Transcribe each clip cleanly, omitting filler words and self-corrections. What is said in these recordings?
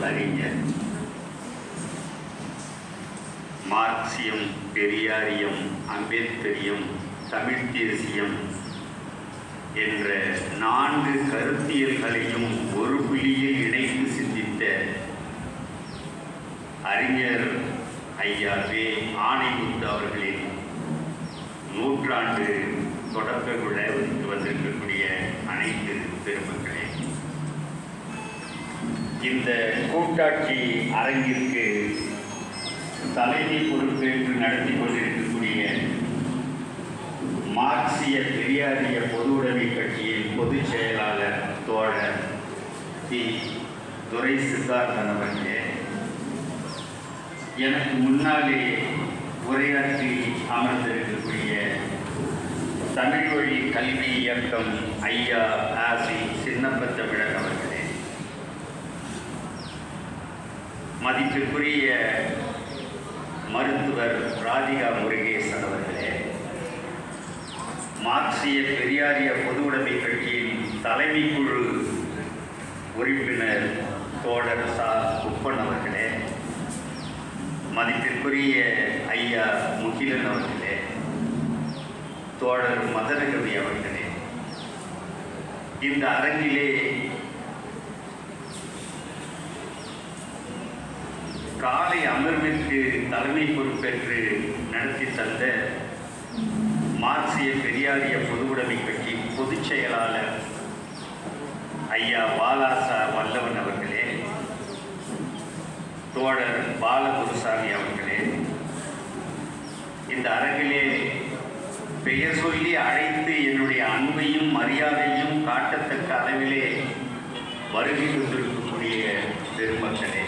அறிஞர். மார்க்சியம், பெரியாரியம், அம்பேத்கரியம், தமிழ் தேசியம் என்ற 4 கருத்தியல்களையும் ஒரு புள்ளியில் இணைத்து சிந்தித்த அறிஞர் ஐயா வே. ஆணைமுத்து அவர்களின் 100ஆண்டு தொடக்க விழாவிற்கு வந்திருக்கக்கூடிய அனைத்து பெருமக்களே, இந்த கூட்டாட்சி அரங்கிற்கு தலைமை பொறுப்பேற்று நடத்தி கொண்டிருக்கக்கூடிய மார்க்சிய பெரியாரிய பொதுவுடைமை கட்சியின் பொதுச் செயலாளர் தோழர் தி. துரை சித்தார்த்தன் அவர்களே, எனக்கு முன்னாலே உரையாற்றி அமர்ந்திருக்கக்கூடிய தமிழ் வழி கல்வி இயக்கம் ஐயா ஆசி சின்னப்பத்தமிழர் அவர்களே, மதிப்பிற்குரிய மருத்துவர் ராதிகா முருகேசன் அவர்களே, மார்க்சிய பெரியாரிய பொதுவுடைமை கட்சியின் தலைமை குழு உறுப்பினர் தோழர் சா. குப்பன் அவர்களே, மதிப்பிற்குரிய ஐயா முகிலன் அவர்களே, தோழர் மதனகவி அவர்களே, இந்த அரங்கிலே காலை அமர்விற்கு தலைமை பொறுப்பேற்று நடத்தி தந்த மார்க்சிய பெரியாரிய பொதுவுடைமை கட்சி பொதுச் செயலாளர் ஐயா வாலாசா வல்லவன் அவர்களே, தோழர் பாலகுருசாமி அவர்களே, இந்த அரங்கிலே பெயர் சொல்லி அழைத்து என்னுடைய அன்பையும் மரியாதையும் காட்டத்தக்க அளவிலே வருகை கொண்டிருக்கக்கூடிய பெருமக்களே,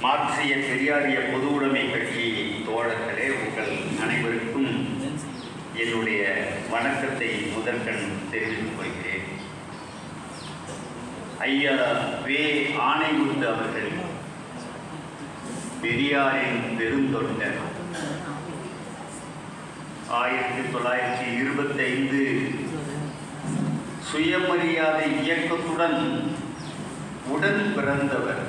மார்க்சிய பெரியாரிய பொதுவுடைமை கட்சி தோழர்களே, உங்கள் அனைவருக்கும் என்னுடைய வணக்கத்தை முதற்கண் தெரிவித்துக் கொள்கிறேன். ஐயா வே. ஆணைமுத்து அவர்கள் பெரியாரின் பெருந்தொண்டர். 1925 சுயமரியாதை இயக்கத்துடன் உடன் பிறந்தவர்.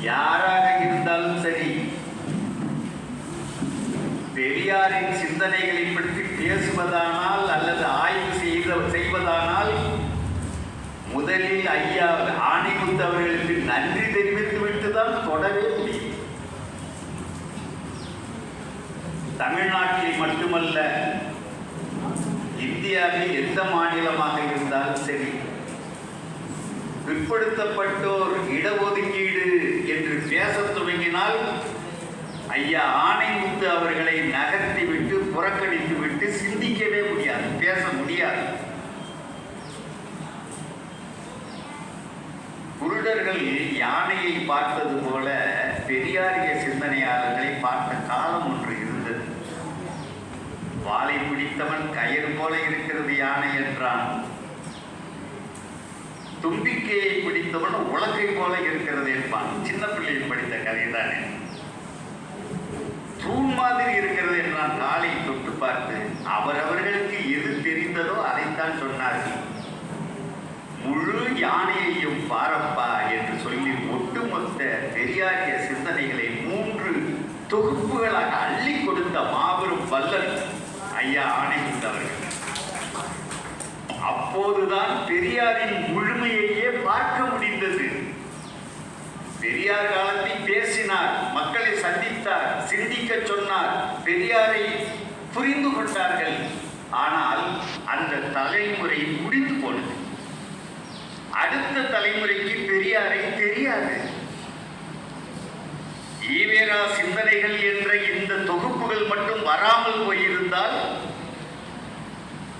யாராக இருந்தாலும் சரி, பெரியாரின் சிந்தனைகளை பற்றி பேசுவதானால் அல்லது ஆய்வு செய்வதானால் முதலில் ஐயா ஆணைமுத்து அவர்களுக்கு நன்றி தெரிவித்துவிட்டு தான் தொடவே முடியும். தமிழ்நாட்டில் மட்டுமல்ல, இந்தியாவில் எந்த மாநிலமாக இருந்தாலும் சரி, பிற்படுத்தப்பட்டோர் இடஒதுக்கீடு என்று பேசத் துவங்கினால் ஐயா ஆணைமுத்து அவர்களை நகர்த்திவிட்டு புறக்கணித்துவிட்டு சிந்திக்கவே முடியாது, பேச முடியாது. குருடர்கள் யானையை பார்த்தது போல பெரியாரிய சிந்தனையாளர்களை பார்த்த காலம் ஒன்று இருந்தது. வாளை பிடித்தவன் கயிறு போல இருக்கிறது யானை என்றான், தும்பிக்கையை பிடித்தவன் உலகை போல இருக்கிறது என்பான். சின்ன பிள்ளையை படித்த கதை தானே. தூண் மாதிரி இருக்கிறது என்றான் காலை தொட்டு பார்த்து. அவரவர்களுக்கு எது தெரிந்ததோ அதைத்தான் சொன்னார்கள். முழு யானையையும் பாரப்பா என்று சொல்லி ஒட்டுமொத்த பெரியாரிய சிந்தனைகளை 3 தொகுப்புகளாக அள்ளி கொடுத்த மாபெரும் வல்லல் ஐயா ஆணைமுத்து அவர்கள். அப்போதுதான் பெரியாரின் முழுமையையே பார்க்க முடிந்தது. பெரியார் காலத்தில் பேசினார், மக்களை சந்தித்தார், சிந்திக்க சொன்னார், பெரியாரை புரிந்து கொண்டார்கள். ஆனால் அந்த தலைமுறை முடிந்து போனது. அடுத்த தலைமுறைக்கு பெரியாரை தெரியாது. ஈவேரா சிந்தனைகள் என்ற இந்த தொகுப்புகள் மட்டும் வராமல் போயிருந்தால்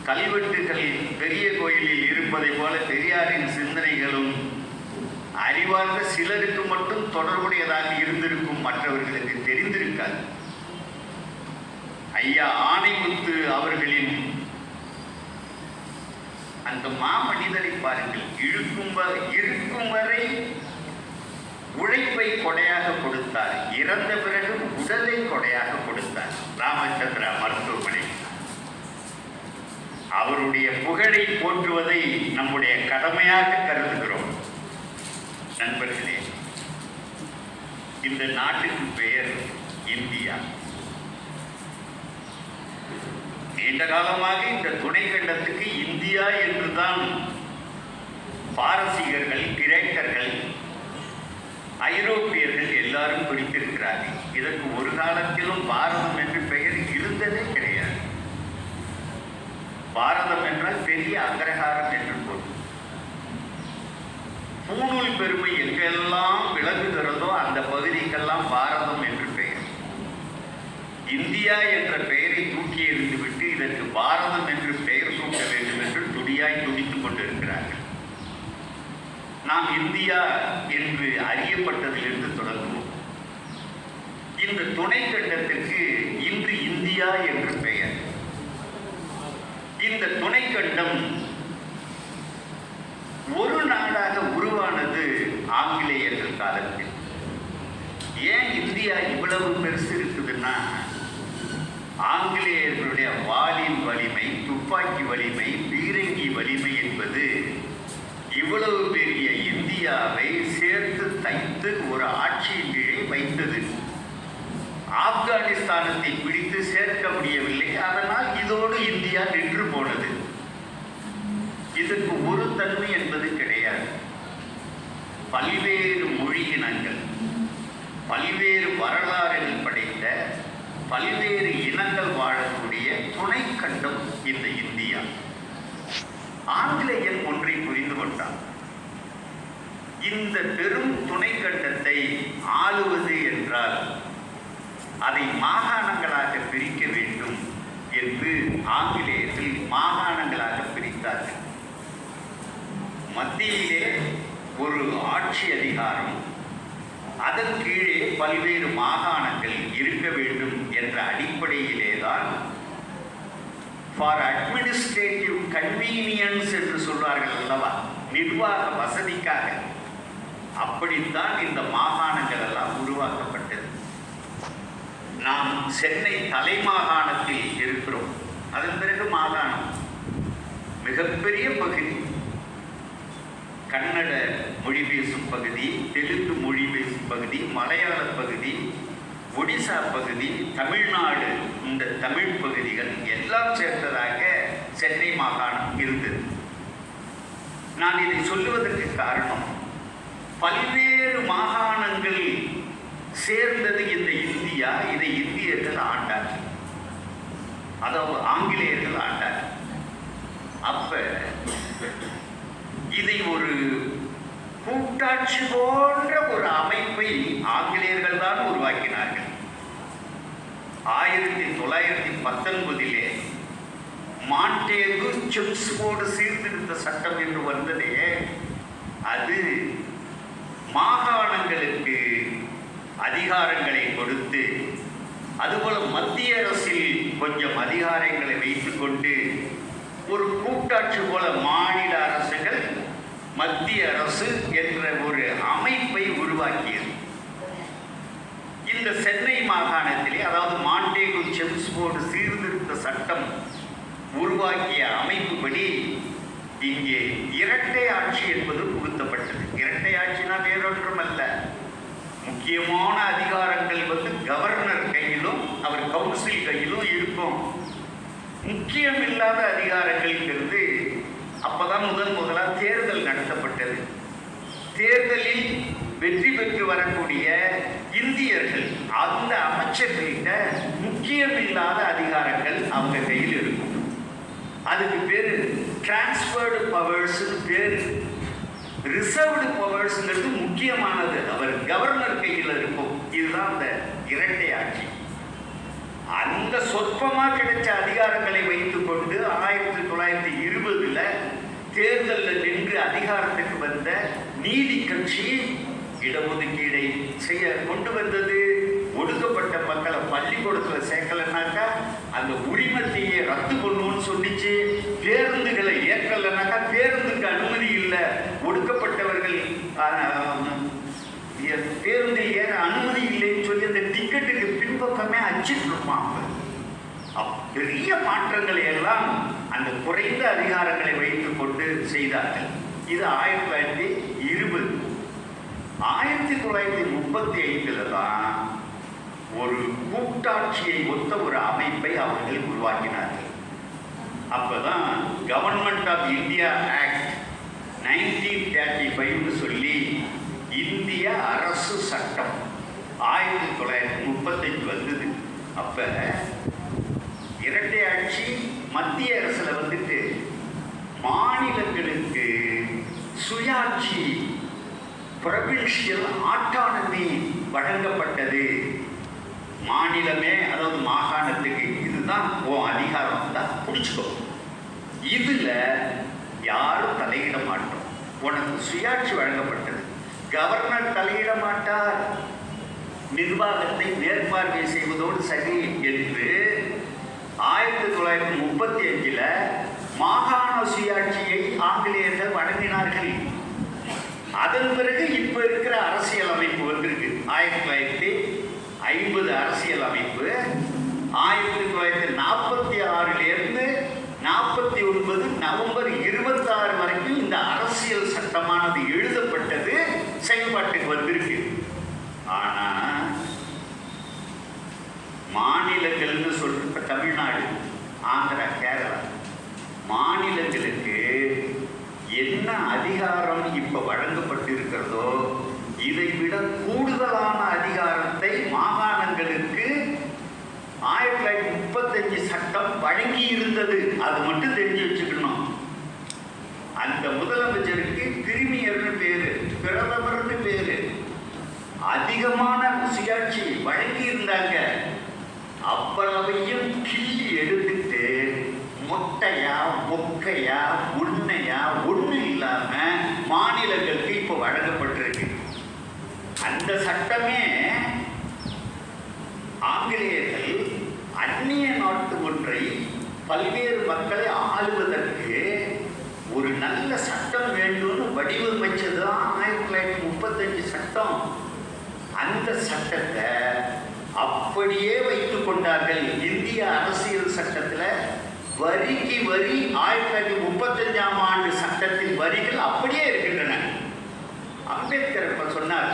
கல்வெட்டுகள் பெரிய கோயிலில் இருப்பதை போல பெரியாரின் சிந்தனைகளும் அறிவார்ந்த சிலருக்கு மட்டும் தொடர்புடையதாக இருந்திருக்கும், மற்றவர்களுக்கு தெரிந்திருக்காது. ஐயா ஆணைமுத்து அவர்களின் அந்த மாமனிதரை பாருங்கள். இருக்கும் வரை உழைப்பை கொடையாக கொடுத்தார், இறந்த பிறகு உடலை கொடையாக கொடுத்தார். ராமச்சந்திரா மருத்துவமனை அவருடைய புகழை போற்றுவதை நம்முடைய கடமையாக கருதுகிறோம். நண்பர்களே, இந்த நாட்டுக்கு பெயர் இந்தியா. நீண்ட காலமாக இந்த துணைக்கண்டத்துக்கு இந்தியா என்றுதான் பாரசீகர்கள், கிரேக்கர்கள், ஐரோப்பியர்கள் எல்லாரும் குறித்திருக்கிறார்கள். இதற்கு ஒரு காலத்திலும் பாரதம் என்று பெயர் இருந்ததே கிடையாது. பாரதம் என்றால் பெரிய அக்ரஹாரம் என்று பொருள். பூணூல் பெருமை எங்கெல்லாம் விளங்குகிறதோ அந்த பகுதிக்கெல்லாம் பாரதம் என்று பெயர். இந்தியா என்ற பெயரை தூக்கி எறிந்துவிட்டு இதற்கு பாரதம் என்று பெயர் சூட்ட வேண்டும் என்று துடியாய் துடித்துக் கொண்டிருக்கிறார்கள். நாம் இந்தியா என்று அறியப்பட்டதிலிருந்து தொடங்குவோம். இந்த துணைக்கண்டத்திற்கு இன்று இந்தியா என்று பெயர். இந்த துணைக்கண்டம் ஒரு நாடாக உருவானது ஆங்கிலேயர்கள் காலத்தில். ஏன் இந்தியா இவ்வளவு பெருசு இருக்குதுன்னா, ஆங்கிலேயர்களுடைய வாளின் வலிமை, துப்பாக்கி வலிமை, பீரங்கி வலிமை என்பது இவ்வளவு பெரிய இந்தியாவை சேர்த்து தைத்து ஒரு ஆட்சியின் கீழே வைத்தது. ஆப்கானிஸ்தானத்தை பிடித்து சேர்க்க முடியவில்லை. அதனால் இதோடு இந்தியா நின்று போனது. இதற்கு ஒரு தன்மை என்பது கிடையாது. பல்வேறு மொழி இனங்கள், பல்வேறு வரலாறுகள் படைத்த பல்வேறு இனங்கள் வாழக்கூடிய துணைக்கண்டம் இந்த இந்தியா. ஆங்கிலேயன் ஒன்றை புரிந்து கொண்டான். இந்த பெரும் துணைக்கண்டத்தை ஆளுவது என்றால் அதை மாகாணங்களாக பிரிக்க வேண்டும் என்று ஆங்கிலேயர்கள் மாகாணங்களாக பிரித்தார்கள். மத்தியிலே ஒரு ஆட்சி அதிகாரம், அதன் கீழே பல்வேறு மாகாணங்கள் இருக்க வேண்டும் என்ற அடிப்படையிலேதான் ஃபார் அட்மினிஸ்ட்ரேட்டிவ் கன்வீனியன்ஸ் என்று சொல்வார்கள் அல்லவா, நிர்வாக வசதிக்காக. அப்படித்தான் இந்த மாகாணங்கள் எல்லாம் உருவாக்கப்பட்டது. நாம் சென்னை தலைமாகாணத்தில் இருக்கிறோம். அதன் பிறகு மாகாணம் மிகப்பெரிய பகுதி. கன்னட மொழி பேசும் பகுதி, தெலுங்கு மொழி பேசும் பகுதி, மலையாள பகுதி, ஒடிசா பகுதி, தமிழ்நாடு, இந்த தமிழ் பகுதிகள் எல்லாம் சேர்ந்ததாக சென்னை மாகாணம் இருந்தது. நான் இதை சொல்லுவதற்கு காரணம், பல்வேறு மாகாணங்கள் சேர்ந்தது இந்த இந்தியா. இதை இந்தியர்கள் ஆண்டார்கள், அதாவது ஆங்கிலேயர்கள் ஆண்டார்கள். அப்ப இதை ஒரு கூட்டாட்சி போன்ற ஒரு அமைப்பை ஆங்கிலேயர்கள் தான் உருவாக்கினார்கள். 1919 மாண்டேகு செம்ஸ்போர்டு சீர்திருத்த சட்டம் என்று வந்ததே, அது மாகாணங்களுக்கு அதிகாரங்களை கொடுத்து, அதுபோல மத்திய அரசில் கொஞ்சம் அதிகாரங்களை வைத்துக் கொண்டு ஒரு கூட்டாட்சி போல மாநில அரசுகள், மத்திய அரசு என்ற ஒரு அமைப்பை உருவாக்கியது. இந்த சென்னை மாகாணத்திலே, அதாவது மாண்டேகு செம்ஸ்போர்டு சீர்திருத்த சட்டம் உருவாக்கிய அமைப்புப்படி இங்கே இரட்டை ஆட்சி என்பது புகுத்தப்பட்டது. இரட்டை ஆட்சினா வேறொன்றும் அல்ல, முக்கியமான அதிகாரங்கள் கவர்னர் கையிலும் அவர் கவுன்சில் கையிலும் இருக்கும். முக்கியமில்லாத அதிகாரங்களுக்கு அப்பதான் முதலாக தேர்தல் நடத்தப்பட்டது. தேர்தலில் வெற்றி பெற்று வரக்கூடிய இந்தியர்கள், அந்த அமைச்சர்கிட்ட முக்கியமில்லாத அதிகாரங்கள் அவங்க கையில் இருக்கும். அதுக்கு பேரு டிரான்ஸ்ஃபர்டு பவர்ஸ் பேரு. ரிசர்வ்டு பவர்ஸ்ங்கிறது முக்கியமானது, அவர் கவர்னர் கையில் இருக்கும். இதுதான் அந்த இரட்டை ஆட்சி. அந்த சொற்பமா கிடைச்ச அதிகாரங்களை வைத்துக் கொண்டு 1920 தேர்தலில் நின்று அதிகாரத்துக்கு வந்த நீதி கட்சி இடஒதுக்கீடை செய்ய கொண்டு வந்தது. ஒடுக்கப்பட்ட மக்களை பள்ளிக்கூடத்தில் சேர்க்கலனாக்கா அந்த உரிமத்தையே ரத்து பண்ணுவோன்னு சொல்லிச்சு. பேருந்துகளை ஏற்கலனாக்கா பேருந்துக்கு அனுமதி இல்லை, ஒடுக்கப்பட்டவர்கள் பேருந்தில் ஏற அனுமதி இல்லைன்னு சொல்லி அந்த டிக்கெட்டுக்கு பின்பக்கமே அச்சிட்டு இருப்பாங்க. பெரிய மாற்றங்களை எல்லாம் அந்த குறைந்த அதிகாரங்களை வைத்துக் கொண்டு செய்தார்கள். இது 1920. 1935 தான் ஒரு கூட்டாட்சியை ஒத்த ஒரு அமைப்பை அவர்கள் உருவாக்கினார்கள். அப்பதான் கவர்மெண்ட் ஆஃப் இந்தியா ஆக்ட் 1935 சொல்லி இந்திய அரசு சட்டம் 1935 வந்தது. அப்ப இரட்டை ஆட்சி மத்திய அரசுல வந்துட்டு மாநிலங்களுக்கு சுயாட்சி ப்ரொவின்ஷியல் ஆட்டானமி வழங்கப்பட்டது. மாநிலமே, அதாவது மாகாணத்துக்கு இதுதான் அதிகாரம் தான் பிடிச்சிக்கோ, இதுல யாரும் தலையிட மாட்டோம், உனக்கு சுயாட்சி வழங்கப்பட்டது. கவர்னர் தலையிட மாட்டார், நிர்வாகத்தை மேற்பார்வை செய்வதோடு சரி என்று 1935 மாகாண சுயாட்சியை ஆங்கிலேயர்கள் வழங்கினார்கள். அதன் பிறகு இப்ப இருக்கிற அரசியல் அமைப்பு வந்திருக்கு. 1950 அரசியல் அமைப்பு 1946 49 நவம்பர் 26 வரைக்கும் இந்த அரசியல் சட்டமானது எழுதப்பட்டது, செயல்பாட்டுக்கு வந்திருக்கு. ஆனா மாநிலங்கள்னு சொல்ற தமிழ்நாடு, ஆந்திரா, கேரளா மாநிலங்களுக்கு என்ன அதிகாரம் இப்ப வழங்கப்பட்டிருக்கிறதோ இதை விட கூடுதலான அதிகாரத்தை மாகாணங்களுக்கு 1935 சட்டம் வழங்கி இருந்தது. அது மட்டும் தெரிஞ்சு வச்சுக்கணும். அந்த முதலமைச்சருக்கு பிரிமியர்னு பேரு, பிரதமர்னு பேரு. அதிகமான சுயாட்சி வழங்கி இருந்தாங்க. அவ்வளவையும் கிள்ளி எடுத்துட்டு மொட்டையா மொக்கையா உண்மையா ஒண்ணு இல்லாம மாநிலங்களுக்கு இப்ப வழங்கப்பட்டிருக்கு. அந்த சட்டமே ஆங்கிலேயர்கள் அந்நிய நாட்டு ஒன்றை பல்வேறு மக்களை ஆளுவதற்கு ஒரு நல்ல சட்டம் வேண்டும்னு வடிவமைச்சதுதான் 1935 சட்டம். அந்த சட்டத்தை அப்படியே வைத்துக் கொண்டார்கள். இந்திய அரசியல் சட்டத்துல வரிக்கு வரி 1935 சட்டத்தின் வரிகள் அப்படியே இருக்கின்றன. அம்பேத்கர் இப்ப சொன்னார்,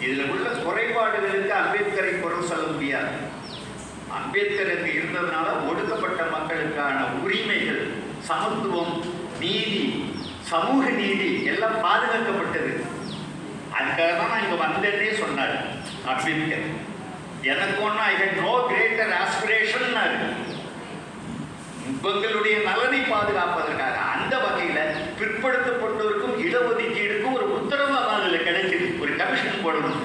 இதுல உள்ள குறைபாடுகளுக்கு அம்பேத்கரை குறை சொல்ல முடியாது. அம்பேத்கர் அங்கு இருந்ததுனால ஒடுக்கப்பட்ட மக்களுக்கான உரிமைகள், சமத்துவம், நீதி, சமூக நீதி எல்லாம் பாதுகாக்கப்பட்டது. அதுக்காக தான் நான் இங்க வந்தேன்னே சொன்னார் அம்பேத்கர். எனக்கு ஒன்றும் ஐ ஹேட் நோ கிரேட்டர் ஆஸ்பிரேஷன், உங்களுடைய நலனை பாதுகாப்பதற்காக. அந்த வகையில பிற்படுத்தப்பட்டவருக்கும் இடஒதுக்கீடுக்கும் ஒரு உத்தரவாதம் அதுல கிடைக்குது, ஒரு கமிஷன் போடணும்.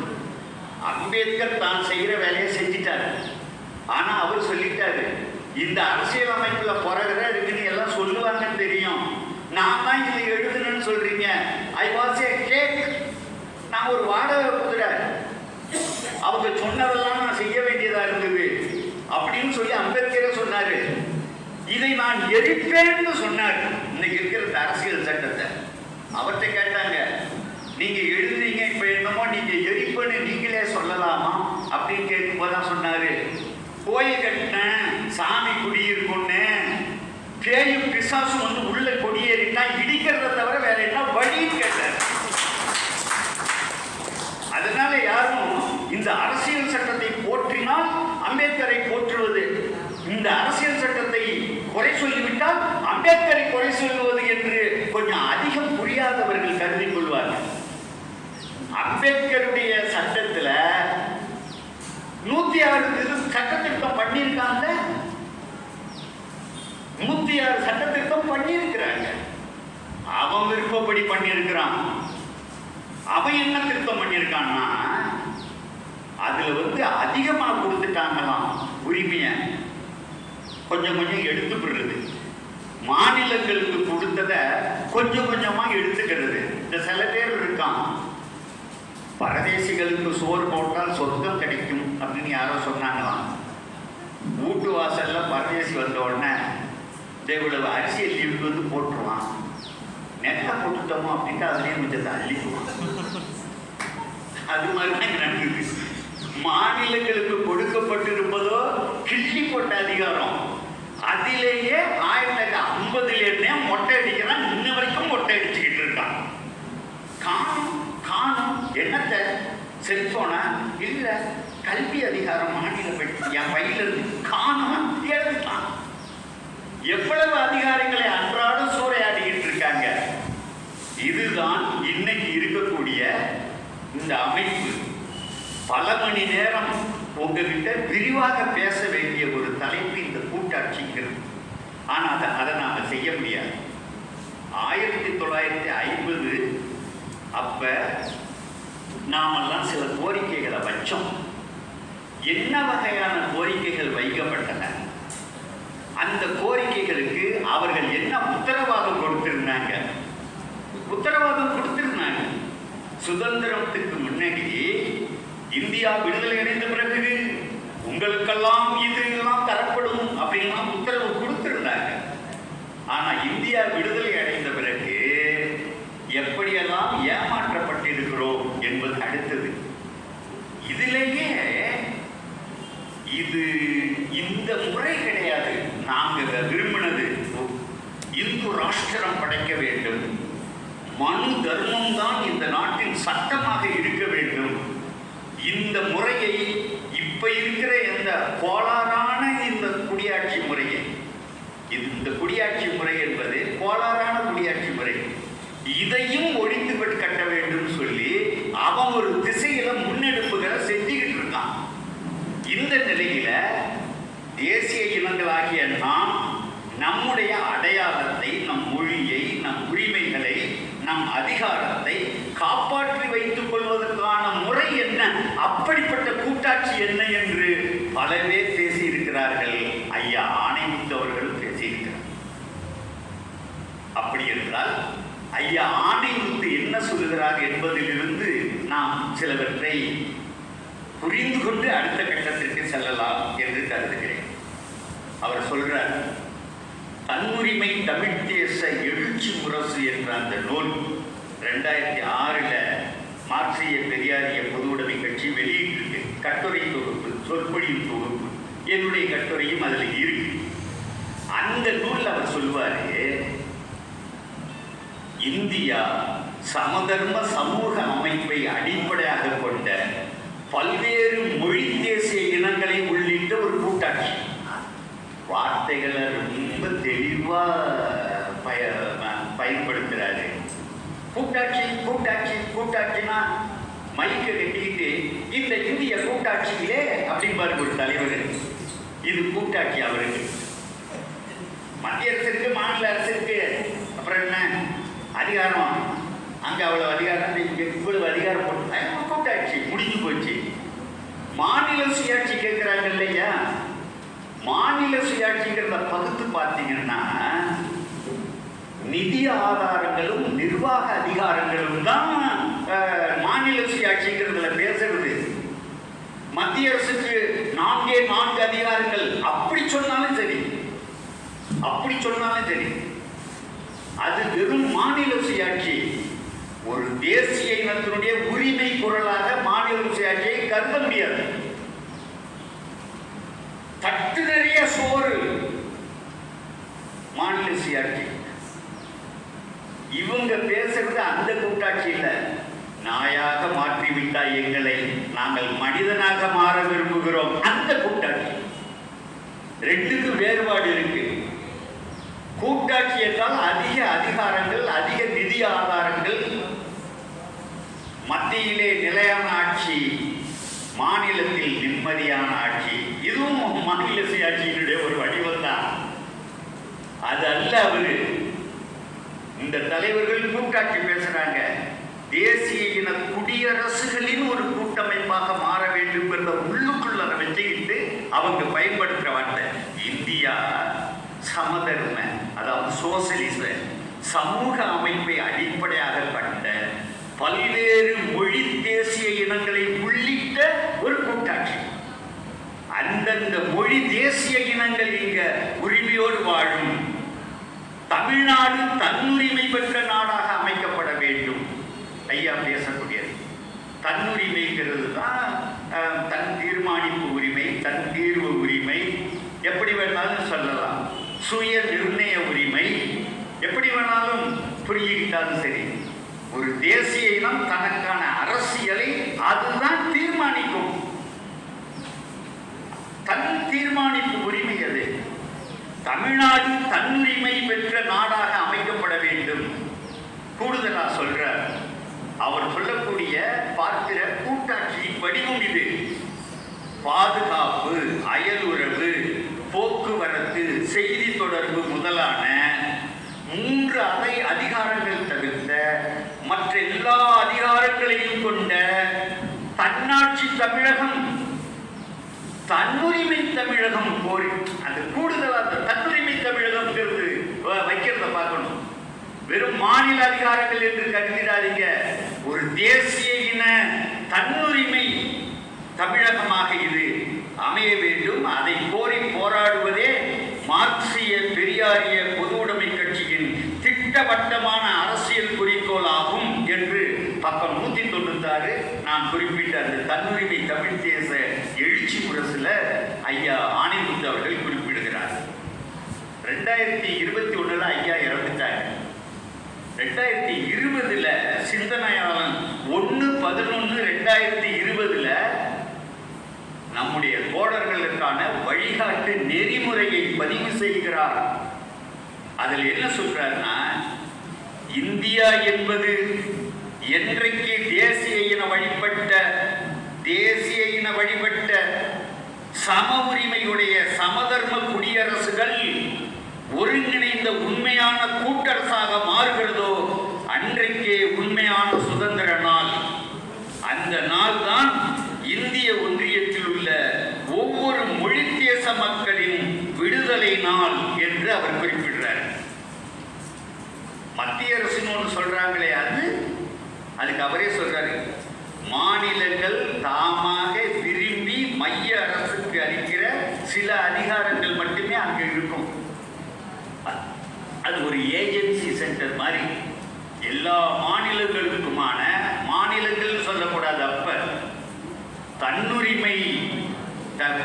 அம்பேத்கர் தான் செய்கிற வேலையை செஞ்சிட்டாரு. ஆனா அவர் சொல்லிட்டாரு, இந்த அரசியல் அமைப்புல பிறகுற இருக்குன்னு எல்லாம் சொல்லுவாங்கன்னு தெரியும், நான் தான் இதை எழுதுனேன்னு சொல்றீங்க. ஐ வாஸ் ஏ கேக், நான் ஒரு வாடகை குதிரை, அவங்க சொன்னதெல்லாம் நான் செய்ய வேண்டியதா இருந்தது அப்படின்னு சொல்லி அம்பேத்கரே சொன்னாரு. இதை நான் எரிப்பேன்னு சொன்னார். இன்னைக்கு இருக்கிற அரசியல் சட்டத்தை அவர்கிட்ட கேட்டாங்க, நீங்க எழுதுறீங்க, இப்ப என்னமோ நீங்க எரிப்பேன்னு நீங்களே சொல்லலாமா அப்படின்னு கேட்கும்போதுதான் சொன்னாரு, கோயில் கட்டினேன், சாமி குடியிருக்குன்னு, பேயும் பிசாசும் வந்து உள்ள கொடியேறினா இடிக்கிறத தவிர வேற என்ன வழின்னு கேட்டார். அதனால யாரும் இந்த அரசியல் சட்டத்தை போற்றினால் அம்பேத்கரை போற்றுவது, இந்த அரசியல் சட்டத்தை குறை சொல்லிவிட்டால் அம்பேத்கரை குறை சொல்லுவது என்று கொஞ்சம் அதிகம் புரியாதவர்கள் கருதி கொள்வார்கள். அம்பேத்கருடைய சட்டத்துல 106 சட்டத்திருத்தம் பண்ணியிருக்காங்க, 106 சட்டத்திருத்தம் பண்ணியிருக்கிறாங்க. அவன் விருப்பப்படி பண்ணியிருக்கிறான். அவன் என்ன திருத்தம் பண்ணியிருக்கான்னா, அதுல வந்து அதிகமா கொடுத்துட்டாங்களாம் உரிமைய, கொஞ்சம் கொஞ்சம் எடுத்துக்கிறது. மாநிலங்களுக்கு கொடுத்தத கொஞ்சம் கொஞ்சமா எடுத்துக்கிறது. இந்த சில பேர் இருக்கான், பரதேசிகளுக்கு சோறு போட்டால் சொர்க்கம் கிடைக்கும் அப்படின்னு யாரோ சொன்னாங்களாம். வீட்டு வாசல்ல பரதேசி வந்த உடனே இவ்வளவு அரிசியை லீவுக்கு வந்து போட்டுருவான், நெல்ல போட்டுட்டோமோ அப்படின்ட்டு அதுலேயே கொஞ்சம் அள்ளிக்குவான். அது மாதிரிதான் நடக்குது. மாநிலங்களுக்கு கொடுக்கப்பட்டிருப்பதோ கிள்ளி போட்ட அதிகாரம், அதிலேயே 1950 மொட்டை அடிக்கிறான், இன்ன வரைக்கும் மொட்டை அடிச்சுக்கிட்டு இருக்கான். காணும் காணும் என்னத்த செல்போனா இல்ல கல்வி அதிகாரம் மாநில பற்றி என் பையில இருந்து காணும் எடுத்துட்டான். எவ்வளவு அதிகாரிகளை அன்றாடம் சூறையாடிக்கிட்டு இருக்காங்க. இதுதான் இன்னைக்கு இருக்கக்கூடிய இந்த அமைப்பு. பல மணி நேரம் உங்ககிட்ட விரிவாக பேச வேண்டிய ஒரு தலைப்பு இந்த கூட்டாட்சிங்கிறது. ஆனால் அதை நாம செய்ய முடியாது. 1950 அப்ப நாமெல்லாம் சில கோரிக்கைகளை வச்சோம். என்ன வகையான கோரிக்கைகள் வைக்கப்பட்டன? அந்த கோரிக்கைகளுக்கு அவர்கள் என்ன உத்தரவாதம் கொடுத்திருந்தாங்க? சுதந்திரத்துக்கு முன்னாடி இந்தியா விடுதலை அடைந்த பிறகு உங்களுக்கெல்லாம் இதெல்லாம் தரப்படும் அப்படின்லாம் உத்தரவு கொடுத்திருந்தாங்க. ஆனா இந்தியா விடுதலை அடைந்த பிறகு எப்படியெல்லாம் ஏமாற்றப்பட்டிருக்கிறோம் என்பது அடுத்தது. இதிலேயே இது இந்த முறை கிடையாது. நாங்கள் விரும்பினது இந்து ராஷ்டிரம் படைக்க வேண்டும், மனு தர்மம் தான் இந்த நாட்டின் சட்டமாக இருக்க வேண்டும். இந்த முறையை இப்ப இருக்கிற இந்த கோளாறான இந்த குடியாட்சி முறையை, இந்த குடியாட்சி முறை என்பது கோளாறான குடியாட்சி முறை, இதையும் ஒழித்து கட்ட வேண்டும் சொல்லி அவன் ஒரு திசையில முன்னெடுப்புகளை செஞ்சுக்கிட்டு இருக்கான். இந்த நிலையில தேசிய இனங்களாகிய நாம் நம்முடைய அடையாளத்தை, நம் மொழியை, நம் உரிமைகளை, நம் அதிகாரத்தை காப்பாற்றி வைத்துக் கொள்வதற்கான முறை என்ன, அப்படிப்பட்ட கூட்டாட்சி என்ன என்று பல பேர் பேசியிருக்கிறார்கள். ஐயா ஆணைமுத்து அவர்கள் பேசியிருக்கிறார். அப்படி என்றால் ஐயா ஆணைமுத்து என்ன சொல்லுகிறார் என்பதிலிருந்து நாம் சிலவற்றை புரிந்து கொண்டு அடுத்த கட்டத்திற்கு செல்லலாம் என்று கருதுகிறேன். அவர் சொல்றார், தன்னுரிமை தமிழ் தேச எழுச்சி முரசு என்ற அந்த நூல் 2006 மார்க்சிய பெரியாரிய பொதுவுடைமை கட்சி வெளியிட்டிருக்கு. கட்டுரை தொகுப்பு, சொற்பொழிவு தொகுப்பு, என்னுடைய கட்டுரையும் அதில் இருக்கு. அந்த நூல் அவர் சொல்வாரு, இந்தியா சமதர்ம சமூக அமைப்பை அடிப்படையாக கொண்ட பல்வேறு மொழி தேசிய இனங்களை உள்ளிட்ட ஒரு கூட்டாட்சி. வார்த்தைகளை ரொம்ப தெளிவா பயன்படுத்துறாரு. கூட்டாட்சி கூட்டாட்சி கூட்டாட்சினா மைக்க கட்டிக்கிட்டு இந்த இந்திய கூட்டாட்சியிலே அப்படின்பாரு ஒரு தலைவர். இது கூட்டாட்சி அவருக்கு. மத்திய அரசு இருக்கு, மாநில அரசு இருக்கு, அப்புறம் என்ன அதிகாரம், அங்க அவ்வளவு அதிகாரம், இங்க இவ்வளவு அதிகாரம் போட்டு கூட்டாட்சி முடிஞ்சு போச்சு. மாநில சுயாட்சி கேட்கிறாங்க இல்லையா? மாநில சுயாட்சிங்கிறத பகுத்து பார்த்தீங்கன்னா நிதி ஆதாரங்களும் நிர்வாக அதிகாரங்களும் தான் மாநில சுயாட்சிங்கிறதுல பேசுறது. மத்திய அரசுக்கு 4 அதிகாரங்கள் அப்படி சொன்னாலும் சரி, அப்படி சொன்னாலும் சரி, அது வெறும் மாநில சுயாட்சி. ஒரு தேசிய இனத்தினுடைய உரிமை குரலாக மாநில சுயாட்சியை கருத முடியாது. தட்டு நிறைய சோறு மாநில சுயாட்சி. இவங்க பேசுறது அந்த கூட்டாட்சி இல்ல. நாயாக மாற்றிவிட்டாய் எங்களை, நாங்கள் மனிதனாக மாற விரும்புகிறோம், அந்த கூட்டாட்சி. ரெண்டுக்கும் வேறுபாடு இருக்கு. கூட்டாட்சி என்றால் அதிக அதிகாரங்கள், அதிக நிதி ஆதாரங்கள், மத்தியிலே நிலையான ஆட்சி, மாநிலத்தில் நிம்மதியான ஆட்சி. இதுவும் மாநில சுயாட்சியினுடைய ஒரு வடிவம் தான். அது அல்ல அவரு. இந்த தலைவர்கள் கூட்டாட்சி பேசுறாங்க. தேசிய இன குடியரசுகளின் ஒரு கூட்டமைப்பாக மாற வேண்டும் என்ற உள்ளுக்குள்ள வச்சுக்கிட்டு அவங்க பயன்படுத்துற வார்த்தை இந்தியா சமதர்ம, அதாவது சோசலிச சமூக அமைப்பை அடிப்படையாக கொண்ட பல்வேறு மொழி தேசிய இனங்களை உள்ளிட்ட ஒரு கூட்டாட்சி. அந்தந்த மொழி தேசிய இனங்கள் இங்க உரிமையோடு வாழும். தமிழ்நாடு தன்னுரிமை பெற்ற நாடாக அமைக்கப்பட வேண்டும். ஐயா பேசக்கூடியது தன்னுரிமைங்கிறது தான். தன் தீர்மானிப்பு உரிமை, தன் தீர்வு உரிமை, எப்படி வேணாலும் சொல்லலாம். புரிஞ்சுக்கிட்டாலும் சரி, ஒரு தேசிய இனம் தனக்கான அரசியலை அதுதான் தீர்மானிக்கும். தன் தீர்மானிப்பு உரிமை அது. தமிழ்நாடு தன்னுரிமை பெற்ற நாடாக அமைக்கப்பட வேண்டும். கூடுதலா சொல்றார், அவர் சொல்லக்கூடிய பார்க்கிற கூட்டாட்சியின் வடிவம் இது. பாதுகாப்பு, அயலுறவு, போக்குவரத்து, செய்தி தொடர்பு முதலான 3 அதிகாரங்கள் தவிர்த்த மற்ற எல்லா அதிகாரங்களையும் கொண்ட தன்னாட்சி தமிழகம், தன்னுரிமை தமிழகம் கோரி அந்த கூடுதல் அந்த தன்னுரிமை தமிழகம் வைக்கிறத பார்க்கணும். வெறும் மாநில அதிகாரங்கள் என்று கருதிடாதீங்க. ஒரு தேசிய இன தன்னுரிமை தமிழகமாக இது அமைய வேண்டும். அதை கோரி போராடுவதே மார்க்சிய பெரியாரிய பொது உடைமை கட்சியின் திட்டவட்டமான அரசியல் குறிக்கோள் ஆகும் என்று பக்கம் 196 நான் குறிப்பிட்ட அந்த தன்னுரிமை தமிழ் தேச எழுச்சி முரசுல ஐயா ஆணைமுத்து அவர்கள் குறிப்பிடுகிறார். 2021 ஐயா இறந்துட்டாங்க. 2020 சிந்தனையாளன் 1/11/2020 நம்முடைய தோழர்களுக்கான வழிகாட்டு நெறிமுறையை பதிவு செய்கிறார். அதில் என்ன சொல்றாருன்னா, இந்தியா என்பது என்றைக்கு தேசிய இன வழிபட்ட சம உரிமையுடைய சமதர்ம குடியரசுகள் ஒருங்கிணைந்த உண்மையான கூட்டரசாக மாறுகிறதோ அன்றைக்கே உண்மையான சுதந்திர நாள். அந்த நாள் தான் இந்திய ஒன்றியத்தில் உள்ள ஒவ்வொரு மொழி தேச மக்களின் விடுதலை நாள் என்று அவர் குறிப்பிடுறார். மத்திய அரசுன்னு ஒன்று சொல்றாங்களே, அதுக்கு அவரே சொல்றாரு, மாநிலங்கள் தாமாக விரும்பி மைய அரசுக்கு அளிக்கிற சில அதிகாரங்கள் மட்டுமே அங்கு இருக்கும். அது ஒரு ஏஜென்சி சென்டர் மாதிரி. எல்லா மாநிலங்களுக்குமான, மாநிலங்கள் சொல்லக்கூடாது, அப்ப தன்னுரிமை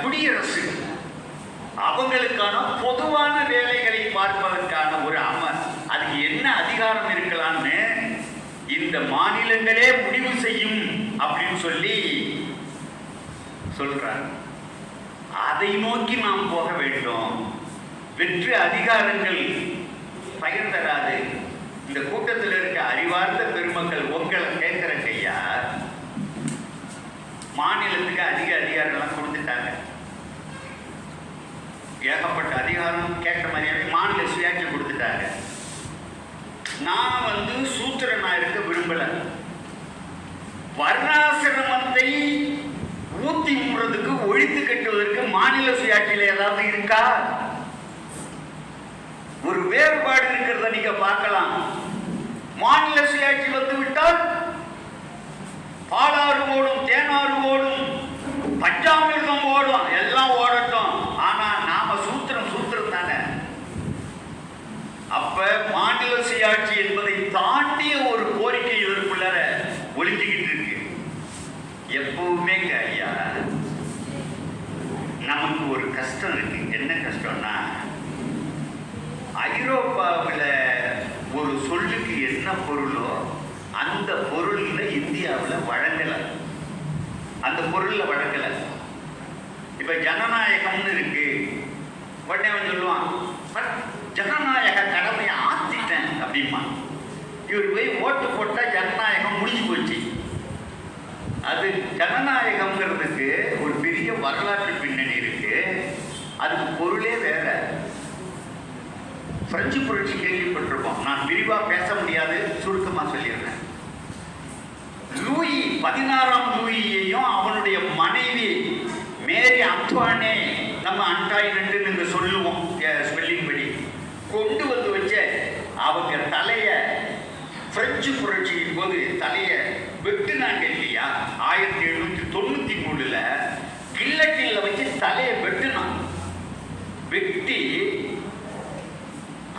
குடியரசு அவங்களுக்கான பொதுவான வேலைகளை பார்ப்பதற்கான ஒரு அதுக்கு என்ன அதிகாரம் இருக்கலாம்னு இந்த மாநிலங்களே முடிவு செய்யும் அப்படின்னு சொல்லி சொல்றாங்க. அதை நோக்கி நாம் போக வேண்டும். வெற்று அதிகாரங்கள் பயன் தராது. இந்த கூட்டத்தில் இருக்க அறிவார்ந்த பெருமக்கள் உங்களை கேட்கிற கையா, மாநிலத்துக்கு அதிக அதிகாரம்லாம் கொடுத்துட்டாங்க. ஏகப்பட்ட அதிகாரம் கேட்ட மாதிரியாவே மாநில சுயாட்சி கொடுத்துட்டாங்க. நான் சூத்திரனா இருக்க விரும்பல. வர்ணாசிரமத்தை ஊத்தி மூடுறதுக்கு, ஒழித்து கட்டுவதற்கு மாநில சுயாட்சியில் ஏதாவது இருக்கா? ஒரு வேறுபாடு இருக்கிறத நீங்க பார்க்கலாம். மாநில சுயாட்சி வந்துவிட்டால் பாலாறு ஓடும், தேனாறு ஓடும், பஞ்சாமிர்தம் ஓடும், எல்லாம் ஓடட்டும். ஆனா நாம சூத்திரம் தானே. அப்ப மாநில சுயாட்சி என்பதை தாண்டிய ஒரு கோரிக்கை இதற்குள்ளார ஒழிஞ்சுக்கிட்டு இருக்கு. எப்பவுமே ஐயா, நமக்கு ஒரு கஷ்டம் இருக்கு. என்ன கஷ்டம்னா, ஐரோப்பாவில் ஒரு சொல்லுக்கு என்ன பொருளோ அந்த பொருள்ல இந்தியாவில் வழங்கலை. அந்த பொருள்ல வழங்கலை. இப்ப ஜனநாயகம்னு இருக்கு. உடனே அவன் சொல்லுவான், ஜனநாயக கடமையை ஆத்திட்டேன் அப்படிமா. இவர் போய் ஓட்டு போட்டா ஜனநாயகம் முடிஞ்சு போச்சு. அது ஜனநாயகம்ங்கிறதுக்கு ஒரு பெரிய வரலாற்று பின்னணி இருக்கு. அதுக்கு பொருளே வேற. பிரெஞ்சு புரட்சி கேள்விப்பட்டிருப்போம். நான் விரிவா பேச முடியாது, சுருக்கமா சொல்லிடுறேன். லூயி 16ஆம் லூயியையும் அவனுடைய மனைவி மேரி அன்ட்வானே, நம்ம அன்டாயினட்டு சொல்லுவோம் ஸ்பெல்லிங் படி, கொண்டு வச்ச அவங்க தலைய பிரெஞ்சு புரட்சியின் போது தலைய வெட்டுனாங்க இல்லையா? 1793 கில்லட்டின்ல வச்சு தலையை வெட்டுனான். வெட்டி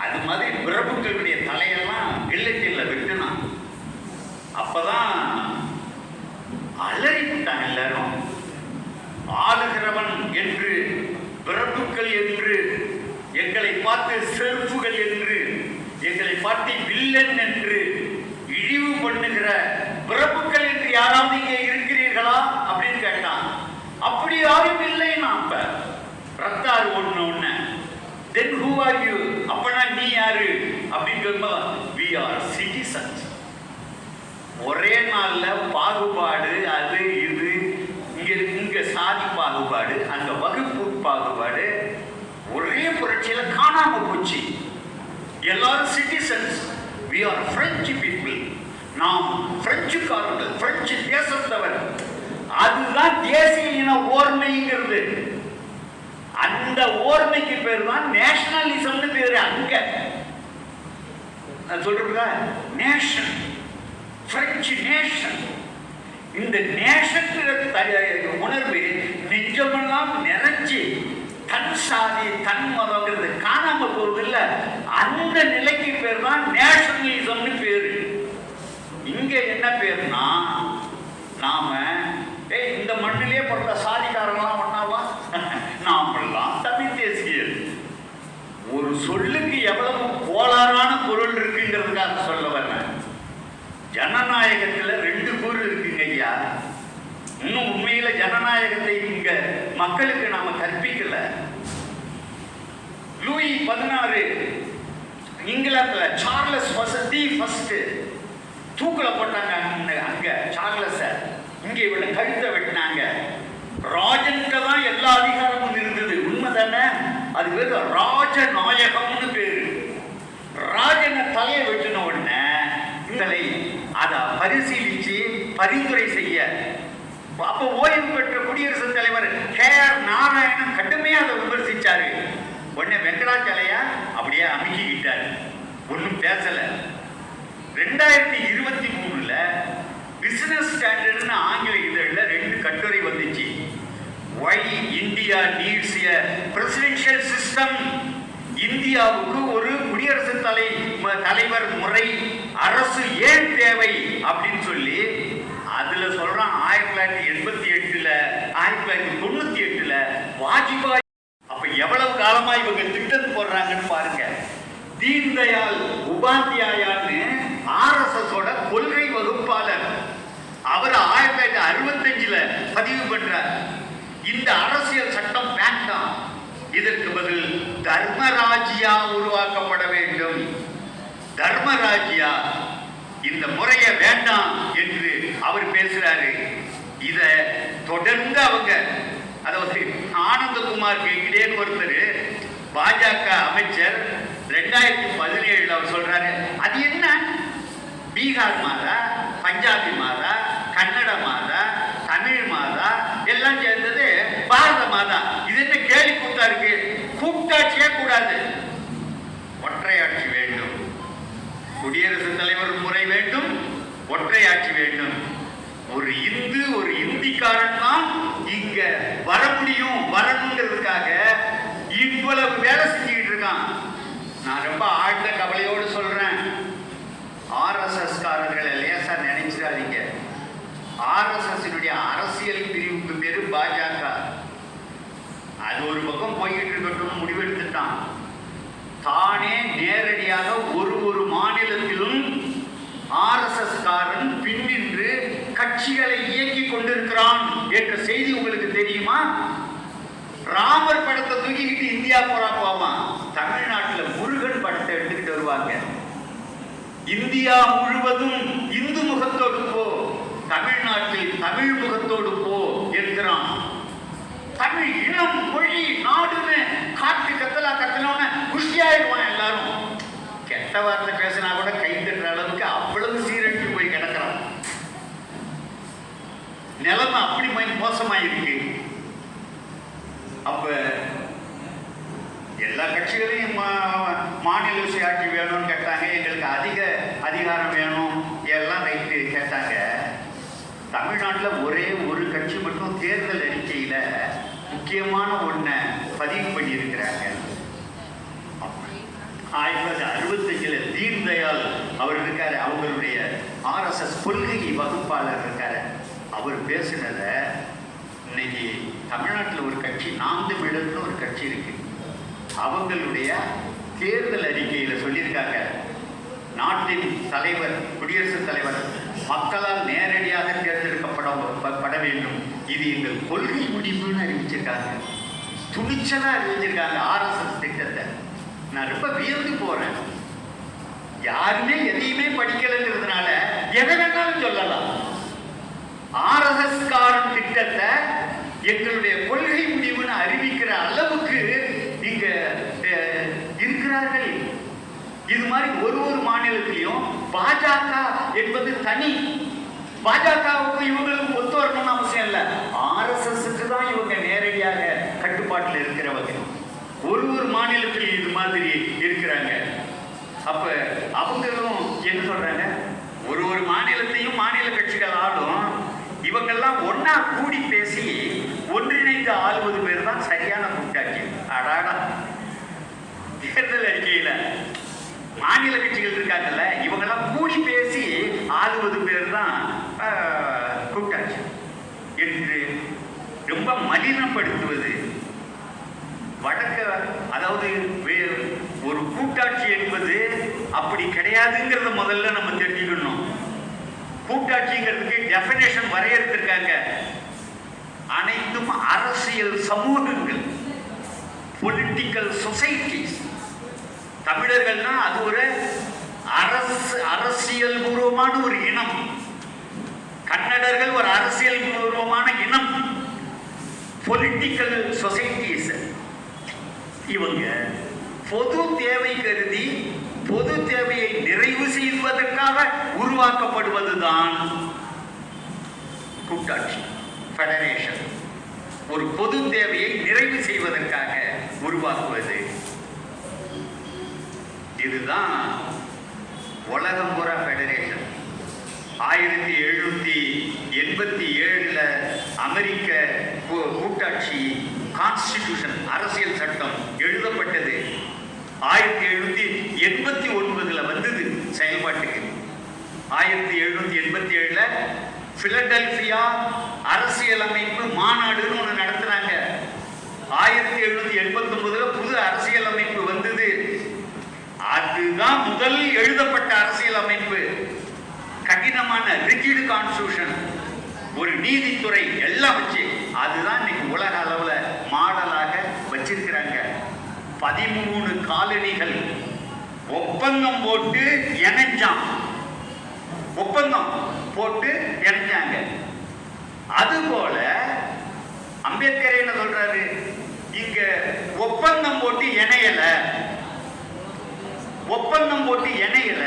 அது மாதிரி பிரபுக்களுடைய தலையெல்லாம் கில்லட்டின்ல வெட்டுனான். அப்பதான் அலறிவிட்டாங்க எல்லாரும். ஆளுகிறவன் என்று, பிரபுக்கள் என்று, எங்களை பார்த்து செருப்புகள் என்று, எங்களை பார்த்து வில்லன் என்று ஆர் யூ? அப்பனா நீ யாரு அப்படின்னு கேட்கும்போது we are citizens. ஒரே நாள்ல பாகுபாடு, அது இது, இங்க சாதி பாகுபாடு, அங்க வகுப்பு பாகுபாடு ஒரே புரட்சியில காணாம போச்சு. எல்லாரும் citizens. we are French people. நாம் பிரெஞ்சுக்காரர்கள், பிரெஞ்சு தேசத்தவர். அதுதான் தேசிய இன ஓர்மைங்கிறது. அந்த ஓர்மைக்கு பேர் தான் நேஷனலிசம்னு பேரு. அங்க நான் சொல்றேன் நேஷன், பிரெஞ்சு நேஷன். இந்த நேஷன் உணர்வு நெஞ்சமெல்லாம் நிறைஞ்சு தன் சாதி தன் மதம்ங்கிறது காணாம போறது இல்ல. அந்த நிலைக்கு பேர் தான் நேஷனலிசம்னு பேரு. இங்க என்ன பேருனா, நாம இந்த மண்ணிலே பிறந்த சாதிக்காரங்களாம் ஒன்னாவா? நாமெல்லாம் தமிழ் தேசியர். ஒரு சொல்லுக்கு எவ்வளவு கோளாறான பொருள் இருக்குங்கிறதுக்காக சொல்ல வரேன். ஜனநாயகத்துல 2 கூறு இருக்குங்க ஐயா. இன்னும் உண்மையில ஜனநாயகத்தை இங்க மக்களுக்கு நாம கற்பிக்கல. லூயி 16 இங்கிலாந்துல சார்லஸ் ஃபர்ஸ்ட் தூக்குல போட்டாங்க. அங்க சார்லஸ, இங்க இவனை கழுத்தை வெட்டினாங்க. ராஜன்கிட்ட தான் எல்லா அதிகாரமும் இருந்தது. உண்மைதானே? அது பேரு ராஜநாயகம்னு பேரு. ராஜனை தலையை வெட்டின உடனே தலை அதை பரிசீலிச்சு பரிந்துரை செய்ய, அப்ப ஓய்வு பெற்ற குடியரசுத் தலைவர் கே.ஆர். நாராயணன் கடுமையா அதை விமர்சிச்சாரு. உடனே வெங்கடாச்சலையா அப்படியே அமுக்கிக்கிட்டாரு, ஒன்னும் பேசல. 2023 பிசினஸ் ஸ்டாண்டர்ட்னு ஆங்கில இதழில் 2 கட்டுரை வந்துச்சு. Why India needs a presidential system. இந்தியாவுக்கு ஒரு குடியரசுத் தலைவர் முறை, அரசு ஏன் தேவை அப்படின்னு சொல்லி அதுல சொல்றான். 1988 1998 வாஜ்பாய். அப்ப எவ்வளவு காலமா இவங்க திட்டம் போடுறாங்கன்னு பாருங்க. தீன்தயாள் உபாத்யாயான்னு RSS ஓட கொள்கை வகுப்பாளர். அவர் 1965 பதிவு பண்றார். இந்த அரசியல் சட்டம் வேண்டாம், இதற்கு பதில் தர்மராஜ்யா உருவாக்கப்பட வேண்டும். தர்மராஜ்யா, இந்த முறையை வேண்டாம் என்று அவர் பேசுறாரு. இத தொடர்ந்து அவங்க, அதாவது ஆனந்தகுமார் கெங்கிடேன்னு ஒருத்தர் பாஜக அமைச்சர் 2017 அவர் சொல்றாரு, அது என்ன பீகார் மாதா, பஞ்சாபி மாதா, கன்னட மாதா, தமிழ் மாதா எல்லாம் சேர்ந்தது பாரத மாதா. இது என்ன கேலி கூட்டா இருக்கு? கூட்டாட்சியே கூடாது, ஒற்றையாட்சி வேண்டும். குடியரசுத் தலைவர் முறை வேண்டும், ஒற்றையாட்சி வேண்டும். ஒரு இந்து, ஒரு இந்திக்காரன் தான் இங்க வர முடியும். வரணுங்கிறதுக்காக இவ்வளவு வேலை செஞ்சுக்கிட்டு இருக்கான். நான் ரொம்ப ஆழ்ந்த கவலையோடு சொல்றேன், RSS காரர்களை லேசா நினைச்சிடாதீங்க. RSS அரசியல் பிரிவுக்கு பேரு பாஜக. அது ஒரு பக்கம் போய்கிட்டு இருக்கட்டும் முடிவெடுத்துட்டான். தானே நேரடியாக ஒரு மாநிலத்திலும் RSS காரன் பின்னின்று கட்சிகளை இயக்கி கொண்டிருக்கிறான் என்ற செய்தி உங்களுக்கு தெரியுமா? ராமர் படத்தை தூக்கிக்கிட்டு இந்தியா போவான். தமிழ்நாட்டில் முருகன் படத்தை எடுத்துக்கிட்டு வருவாங்க. இந்தியா முழுவதும் இந்து முகத்தோடு போ, தமிழ்நாட்டில் தமிழ் முகத்தோடு போ என்கிறான். தமிழ் இனம் மொழி நாடுன்னு காட்டு கத்தலோன்னு குஷியாயிடுவான் எல்லாரும். கெட்ட வார்த்தை பேசினா கூட கை தட்டுற அளவுக்கு அவ்வளவு சீரழித்து போய் கிடக்கிறான். நிலைமை அப்படி மோசமாயிருக்கு. அப்ப எல்லா கட்சிகளையும் மாநில சுயாட்சி வேணும்னு கேட்டாங்க. எங்களுக்கு அதிக அதிகாரம் வேணும் எல்லாம் ரைட்டு கேட்டாங்க. தமிழ்நாட்டில் ஒரே ஒரு கட்சி மட்டும் தேர்தல் அறிக்கையில முக்கியமான ஒன்றை பதிவு பண்ணியிருக்கிறாங்க. 1965 தீன்தயாள் அவர் இருக்காரு, அவங்களுடைய RSS கொள்கை வகுப்பாளர் இருக்காரு. அவர் பேசினத இன்னைக்கு தமிழ்நாட்டில் ஒரு கட்சி, நாம் தமிழர்னு ஒரு கட்சி இருக்கு, அவங்களுடைய தேர்தல் அறிக்கையில சொல்லியிருக்காங்க, நாட்டின் தலைவர், குடியரசுத் தலைவர் மக்களால் நேரடியாக தேர்ந்தெடுக்கப்பட வேண்டும். இது எங்கள் கொள்கை முடிவுன்னு அறிவிச்சிருக்காங்க. துணிச்சலா அறிவிச்சிருக்காங்க RSS திட்டத்தை. நான் ரொம்ப வியந்து போறேன். யாருமே எதையுமே படிக்கலைங்கிறதுனால எதை வேணாலும் சொல்லலாம். ஆர்எஸ்எஸ் காரன் திட்டத்தை எங்களுடைய கொள்கை முடிவுன்னு அறிவிக்கிற அளவுக்கு இங்க இருக்கிறார்கள். இது மாதிரி ஒரு மாநிலத்திலையும் பாஜக என்பது தனி. பாஜகவுக்கு இவங்களுக்கு ஒத்து வரணும்னு அவசியம் இல்லை. ஆர்எஸ்எஸ்க்கு தான் இவங்க நேரடியாக கட்டுப்பாட்டில் இருக்கிறவங்க. ஒரு மாநிலத்தில் இது மாதிரி இருக்கிறாங்க. அப்ப அவங்களும் என்ன சொல்றாங்க, ஒரு மாநிலத்தையும் மாநில கட்சிகள் ஆளும். இவங்கெல்லாம் ஒன்னா கூடி பேசி ஒன்றிணைந்து ஆளுவது பேர் தான் சரியான கூட்டாட்சி. அடாடா, தேர்தல் அறிக்கையில மாநில கட்சிகள் இருக்காங்கல்ல, இவங்கெல்லாம் கூடி பேசி ஆளுவது பேர் தான் கூட்டாட்சி என்று ரொம்ப மலினப்படுத்துவது. வடக்க அதாவது ஒரு கூட்டாட்சி என்பது அப்படி கிடையாதுங்கிறத முதல்ல நம்ம தெரிஞ்சுக்கணும். கூட்டாட்சிங்கிறதுக்கு டெஃபினேஷன் வரையறுத்திருக்காங்க. அனைத்தும் அரசியல் சமூகங்கள், பொலிட்டிக்கல் சொசைட்டிஸ். தமிழர்கள்னா அது ஒரு அரசியல் பூர்வமான ஒரு இனம். கன்னடர்கள் ஒரு அரசியல் பூர்வமான இனம். Political societies. இவங்க பொது தேவை கருதி பொது தேவையை நிறைவு செய்வதற்காக உருவாக்கப்படுவதுதான் கூட்டாட்சி, ஃபெடரேஷன். ஒரு பொது தேவையை நிறைவு செய்வதற்காக உருவாக்குவது. இதுதான் உலகம் பூரா ஃபெடரேஷன். 1787 அமெரிக்க கூட்டாட்சி கான்ஸ்டிடியூஷன், அரசியல் சட்டம் எழுதப்பட்டது. 1789 வந்தது செயல்பாட்டுக்கு. 1787 பிலடெல்பியா அரசியலமைப்பு மாநாடுன்னு ஒன்று நடத்தினாங்க. 1789 புது அரசியல் அமைப்பு வந்தது. அதுதான் முதல் எழுதப்பட்ட அரசியல் அமைப்பு. கடினமான ரிஜிட் கான்ஸ்டிடியூஷன், ஒரு நீதித்துறை எல்லாம் வச்சு அதுதான் இன்னைக்கு உலக அளவுல மாடலாக வச்சிருக்கிறாங்க. 13 காலனிகள் ஒப்பந்தம் போட்டு இணைஞ்சான். ஒப்பந்தம் போட்டு இணைஞ்சாங்க. அதுபோல அம்பேத்கர் என்ன சொல்றாரு, இங்க ஒப்பந்தம் போட்டு இணையல, ஒப்பந்தம் போட்டு இணையல.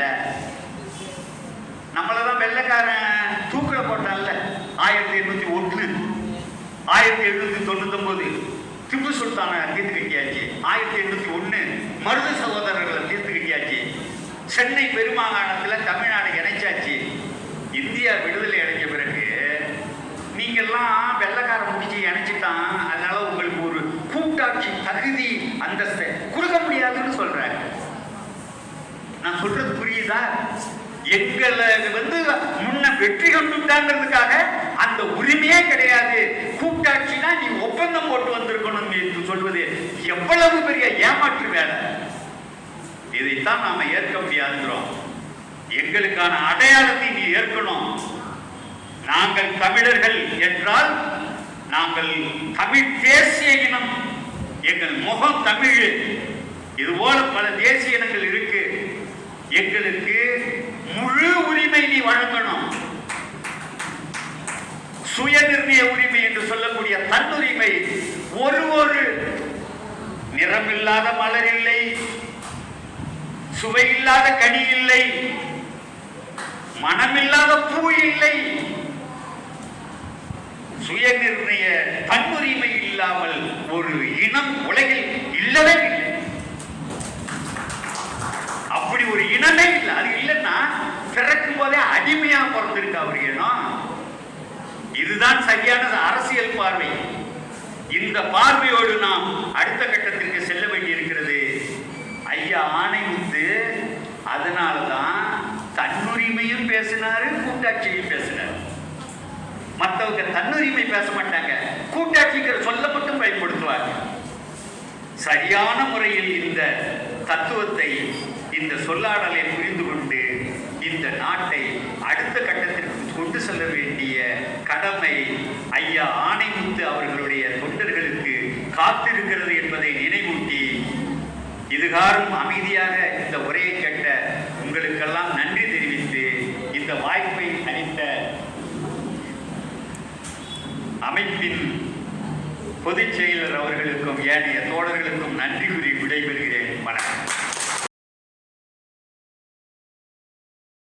நம்மளதான் வெள்ளைக்காரன் தூக்கில போட்டான்ல 1801, 1799 திப்பு சுல்தானை தீர்த்து கட்டியாச்சு. 1801 மருது சகோதரர்களை தீர்த்து கட்டியாச்சு. சென்னை பெருமாகாணத்தில் தமிழ்நாடு இணைச்சாச்சு. இந்தியா விடுதலை அடைஞ்ச பிறகு நீங்கெல்லாம் வெள்ளைக்காரன் முடிச்சு இணைச்சிட்டான், அதனால உங்களுக்கு ஒரு கூட்டாட்சி தகுதி அந்தஸ்தை கொடுக்க முடியாதுன்னு சொல்றாங்க. நான் சொல்றது புரியுதா? எங்களை முன்ன வெற்றி கொண்டுட்டாங்கிறதுக்காக அந்த உரிமையே கிடையாது. கூட்டாட்சினா நீ ஒப்பந்தம் போட்டு வந்திருக்கணும் என்று சொல்வது எவ்வளவு பெரிய ஏமாற்று வேலை. இதைத்தான் நாம ஏற்க முடியாதுங்கிறோம். எங்களுக்கான அடையாளத்தை நீ ஏற்கணும். நாங்கள் தமிழர்கள் என்றால் நாங்கள் தமிழ் தேசிய இனம். எங்கள் முகம் தமிழ். இது போல பல தேசிய இனங்கள் இருக்கு. எங்களுக்கு முழு உரிமை நீ வழங்கணும். சுய நிர்ணய உரிமை என்று சொல்லக்கூடிய தன்னுரிமை. ஒரு நிறமில்லாத மலர் இல்லை, சுவையில்லாத கனி இல்லை, மனமில்லாத பூ இல்லை. சுய நிர்ணய தன்னுரிமை இல்லாமல் ஒரு இனம் உலகில் இல்லவே இல்லை. அப்படி ஒரு இனமே இல்லை. அது இல்லைன்னா பிறக்கும் போதே அடிமையா பிறந்திருக்கு அவர் இனம். இதுதான் சரியான அரசியல் பார்வை. இந்த பார்வையோடு நாம் அடுத்த கட்டத்திற்கு செல்ல வேண்டி இருக்கிறது. ஐயா ஆணைமுத்து அதனால்தான் தன்னுரிமையும் பேசினாரு, கூட்டாட்சியும் பேசினார். மற்றவங்க தன்னுரிமை பேச மாட்டாங்க, கூட்டாட்சிங்கிற சொல்ல மட்டும் பயன்படுத்துவாங்க. சரியான முறையில் இந்த தத்துவத்தை, இந்த சொல்லாடலை புரிந்து கொண்டு இந்த நாட்டை அடுத்த கட்டத்திற்கு கொண்டு செல்ல வேண்டிய கடமை ஐயா ஆணைமுத்து அவர்களுடைய தொண்டர்களுக்கு காத்திருக்கிறது என்பதை நினைவூட்டி, இது இதுகாரும் அமைதியாக இந்த உரையை கேட்ட உங்களுக்கெல்லாம் நன்றி தெரிவித்து இந்த வாய்ப்பை அளித்த அமைப்பின் பொதுச் செயலர் அவர்களுக்கும் ஏனைய தோழர்களுக்கும் நன்றி கூறி விடைபெறுகிறேன். வணக்கம்.